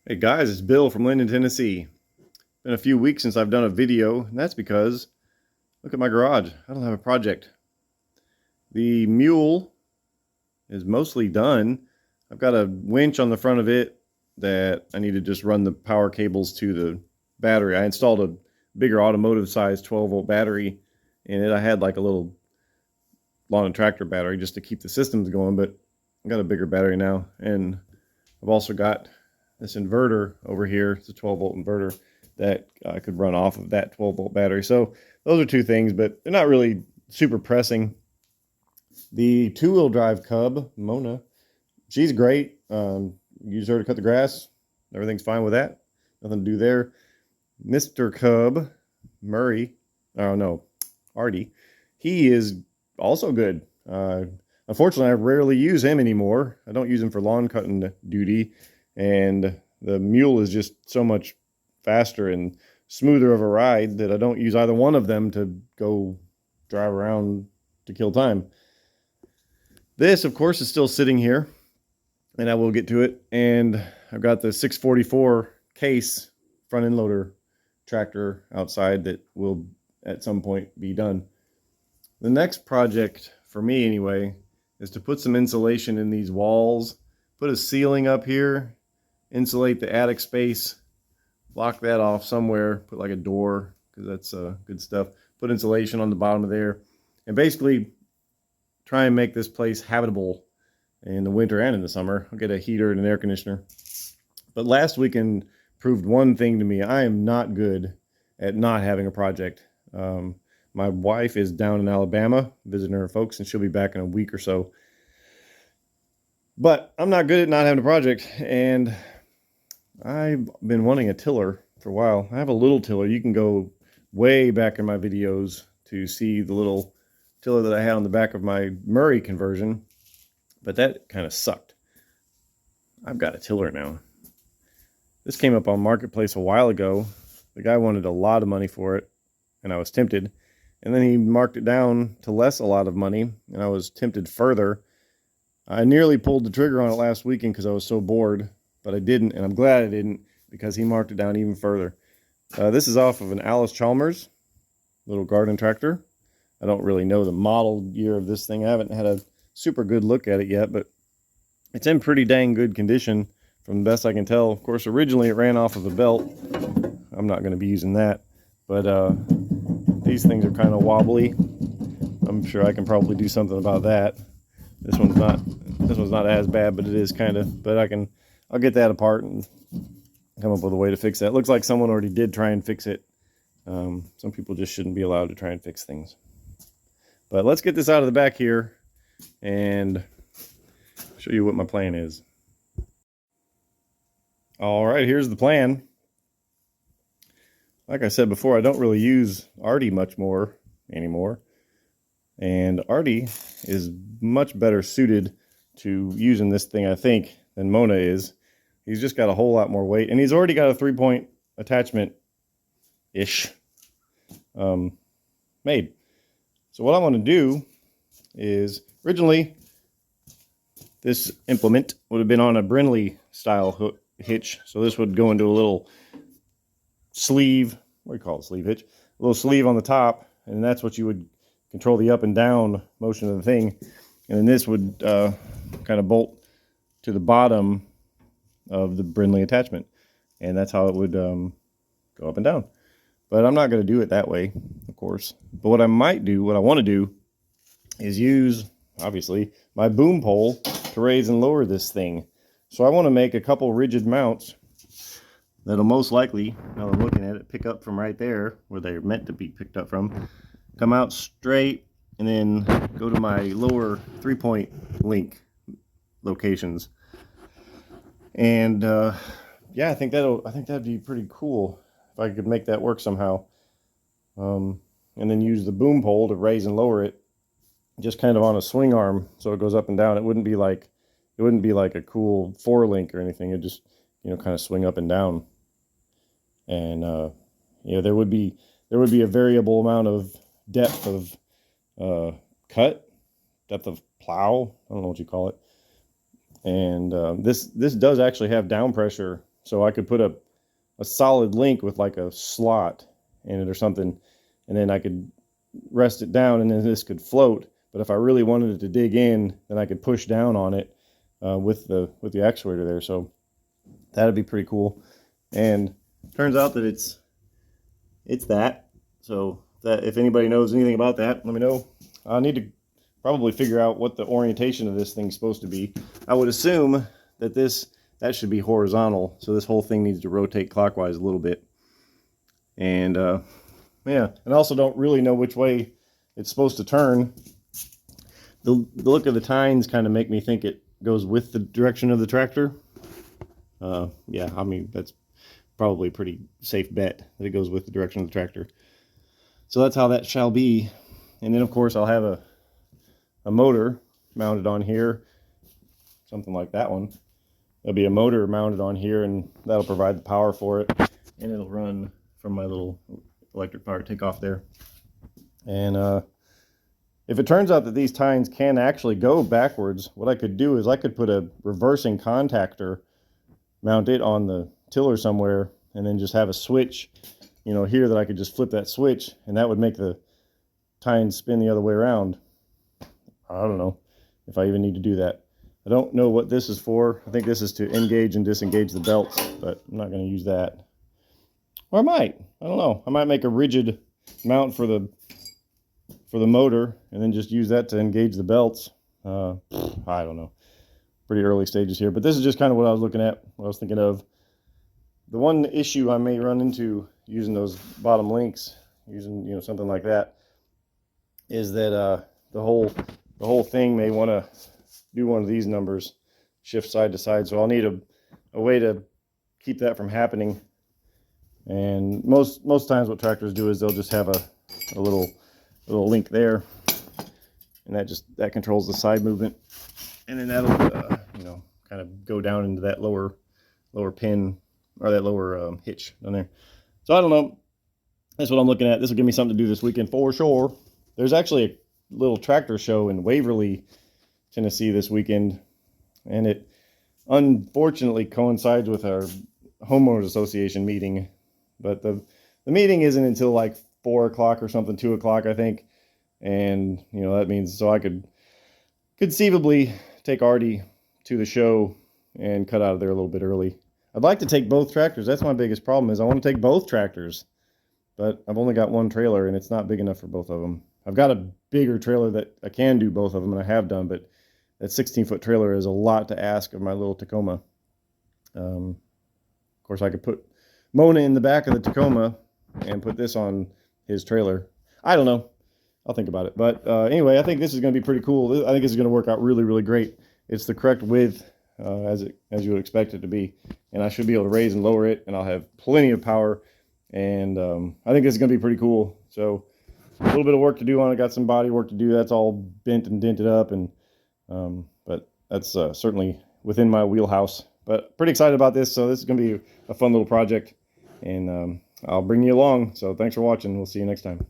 Hey guys, it's Bill from Linden, Tennessee. Been a few weeks since I've done a video, and that's because look at my garage. I don't have a project. The mule is mostly done. I've got a winch on the front of it that I need to just run the power cables to the battery. I installed a bigger automotive size 12-volt battery in it. I had like a little lawn and tractor battery just to keep the systems going, but I got a bigger battery now, and I've also got this inverter over here. It's a 12-volt inverter that I could run off of that 12-volt battery. So those are two things, but they're not really super pressing. The two-wheel drive Cub, Mona, she's great. Use her to cut the grass. Everything's fine with that. Nothing to do there. Mr. Cub, Murray, oh no, Artie, he is also good. Unfortunately, I rarely use him anymore. I don't use him for lawn cutting duty, and the mule is just so much faster and smoother of a ride that I don't use either one of them to go drive around to kill time. This, of course, is still sitting here, and I will get to it. And I've got the 644 case front end loader tractor outside that will at some point be done. The next project for me anyway is to put some insulation in these walls, put a ceiling up here, insulate the attic space, block that off somewhere, put like a door, because that's good stuff. Put insulation on the bottom of there, and basically try and make this place habitable in the winter and in the summer. I'll get a heater and an air conditioner. But last weekend proved one thing to me. I am not good at not having a project. My wife is down in Alabama visiting her folks, and she'll be back in a week or so. But I'm not good at not having a project, and I've been wanting a tiller for a while. I have a little tiller. You can go way back in my videos to see the little tiller that I had on the back of my Murray conversion, but that kind of sucked. I've got a tiller now. This came up on Marketplace a while ago. The guy wanted a lot of money for it, and I was tempted. And then he marked it down to less a lot of money, and I was tempted further. I nearly pulled the trigger on it last weekend because I was so bored, but I didn't, and I'm glad I didn't because he marked it down even further. This is off of an Alice Chalmers little garden tractor. I don't really know the model year of this thing. I haven't had a super good look at it yet, but it's in pretty dang good condition from the best I can tell. Of course, originally it ran off of a belt. I'm not going to be using that, but these things are kind of wobbly. I'm sure I can probably do something about that. This one's not as bad, but it is kind of, but I'll get that apart and come up with a way to fix that. It looks like someone already did try and fix it. Some people just shouldn't be allowed to try and fix things. But let's get this out of the back here and show you what my plan is. All right, here's the plan. Like I said before, I don't really use Artie much more anymore. And Artie is much better suited to using this thing, I think, than Mona is. He's just got a whole lot more weight, and he's already got a 3-point attachment-ish made. So what I want to do is, originally, this implement would have been on a Brindley style hitch. So this would go into a little sleeve, what do you call it, sleeve hitch? A little sleeve on the top, and that's what you would control the up and down motion of the thing. And then this would kind of bolt to the bottom of the Brindley attachment. And that's how it would go up and down. But I'm not going to do it that way, of course. But what I might do, what I want to do, is use, obviously, my boom pole to raise and lower this thing. So I want to make a couple rigid mounts that'll most likely, now I'm looking at it, pick up from right there, where they're meant to be picked up from, come out straight, and then go to my lower 3-point link locations. And yeah, I think that'd be pretty cool if I could make that work somehow. And then use the boom pole to raise and lower it, just kind of on a swing arm, so it goes up and down. It wouldn't be like a cool 4-link or anything. It just, kind of swing up and down. And there would be a variable amount of depth of depth of plow. I don't know what you call it. And this does actually have down pressure So I could put a solid link with like a slot in it or something, and then I could rest it down, and then this could float. But if I really wanted it to dig in, then I could push down on it with the actuator there. So that'd be pretty cool. And turns out that it's that. So that if anybody knows anything about that, let me know. I need to probably figure out what the orientation of this thing's supposed to be. I would assume that that should be horizontal, so this whole thing needs to rotate clockwise a little bit. And yeah, and I also don't really know which way it's supposed to turn. The look of the tines kind of make me think it goes with the direction of the tractor. Yeah, I mean, that's probably a pretty safe bet that it goes with the direction of the tractor. So that's how that shall be. And then of course I'll have a motor mounted on here, something like that one. There'll be a motor mounted on here, and that'll provide the power for it, and it'll run from my little electric power takeoff there. And if it turns out that these tines can actually go backwards, what I could do is I could put a reversing contactor, mount it on the tiller somewhere, and then just have a switch, you know, here that I could just flip that switch, and that would make the tines spin the other way around. I don't know if I even need to do that. I don't know what this is for. I think this is to engage and disengage the belts, but I'm not going to use that. Or I might. I don't know. I might make a rigid mount for the motor and then just use that to engage the belts. I don't know. Pretty early stages here, but this is just kind of what I was looking at, what I was thinking of. The one issue I may run into using those bottom links, using, you know, something like that, is that the whole thing may want to do one of these numbers, shift side to side. So I'll need a way to keep that from happening. And most times what tractors do is they'll just have a little link there, and that controls the side movement, and then that'll you know, kind of go down into that lower pin, or that lower hitch down there. So I don't know. That's what I'm looking at. This will give me something to do this weekend for sure. There's actually a little tractor show in Waverly, Tennessee this weekend, and it unfortunately coincides with our homeowners association meeting. But the meeting isn't until like 4 o'clock or something, 2 o'clock, I think. And, you know, that means so I could conceivably take Artie to the show and cut out of there a little bit early. I'd like to take both tractors. That's my biggest problem, is I want to take both tractors, but I've only got one trailer and it's not big enough for both of them. I've got a bigger trailer that I can do both of them, and I have done, but that 16-foot trailer is a lot to ask of my little Tacoma. Of course, I could put Mona in the back of the Tacoma and put this on his trailer. I don't know. I'll think about it. But anyway, I think this is going to be pretty cool. I think this is going to work out really, really great. It's the correct width as you would expect it to be. And I should be able to raise and lower it, and I'll have plenty of power. And I think this is going to be pretty cool. So a little bit of work to do on it. Got some body work to do. That's all bent and dented up, and but that's certainly within my wheelhouse. But pretty excited about this. So this is going to be a fun little project, and I'll bring you along. So thanks for watching. We'll see you next time.